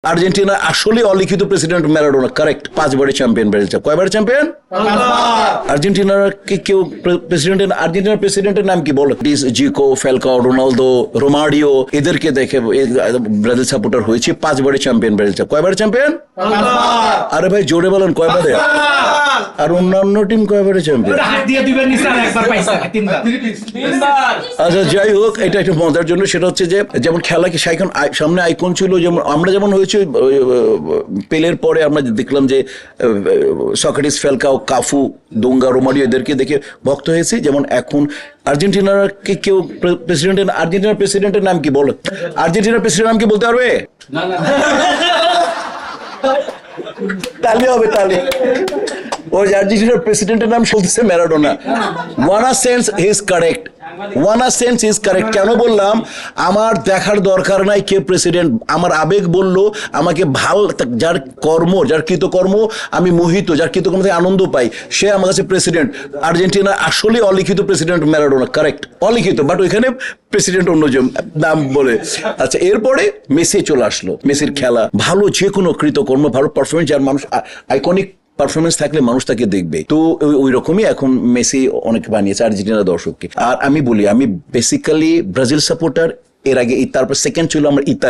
Argentina আসলে অলিখিত president Maradona, correct. 5 বারের চ্যাম্পিয়ন ব্রাজিল। কয়বার চ্যাম্পিয়ন? আর্জেন্টিনার কেউ আর্জেন্টিনার প্রেসিডেন্টের নাম কি বলো? জিকো, ফ্যালকাও, রোনালদো, রোমারিও, এদেরকে দেখে ব্রাজিল সাপোর্টার হয়েছে। 5 বারের চ্যাম্পিয়ন ব্রাজিল। কয়বার চ্যাম্পিয়ন? আরে ভাই জোরে বলেন কয়বারে? আর অন্যান্য টিম কয়বারে চ্যাম্পিয়ন? আচ্ছা যাই হোক, এটা একটা মজার জন্য সেটা হচ্ছে যে যেমন খেলা কি সামনে আইকন ছিল, যেমন আমরা যেমন হয়েছে পেলের পরে আমরা দেখলাম যে সক্রেটিস, ফ্যালকাও, কাফু, দুঙ্গা, রোমারিও এদেরকে দেখে ভক্ত হয়েছে। যেমন এখন আর্জেন্টিনার কেউ আর্জেন্টিনার প্রেসিডেন্টের নাম কি বলো? আর্জেন্টিনার প্রেসিডেন্টের নাম কি বলতে পারবে? তাহলে হবে, তাহলে ওই আর্জেন্টিনার প্রেসিডেন্টের নাম বলতেছে ম্যারাডোনা। ওয়ানা সেন্স ইজ কারেক্ট, ওয়ানা সেন্স ইজ কারেক্ট। কেন বললাম? আমার দেখার দরকার নাই কে প্রেসিডেন্ট, আমার আবেগ বললো আমাকে যার কর্ম, যার কৃতকর্ম আমি মোহিত, যার কৃতকর্ম থেকে আনন্দ পাই, সে আমার কাছে প্রেসিডেন্ট। আর্জেন্টিনা আসলে অলিখিত প্রেসিডেন্ট ম্যারাডোনা, কারেক্ট, অলিখিত, বাট ওইখানে প্রেসিডেন্ট অন্য নাম বলে। আচ্ছা, এরপরে মেসি চলে আসলো। মেসির খেলা ভালো, যে কোনো কৃতকর্ম ভালো, পারফরমেন্স, যার মানুষ আইকনিক পারফরমেন্স থাকলে মানুষ তাকে দেখবে। তো ওই রকমই এখন মেসি অনেক বানিয়েছে আর্জেন্টিনা দর্শককে। আর আমি বলি, আমি বেসিক্যালি ব্রাজিল সাপোর্টার। এর আগে তারপর সেকেন্ড ছিল আমার ইতালি।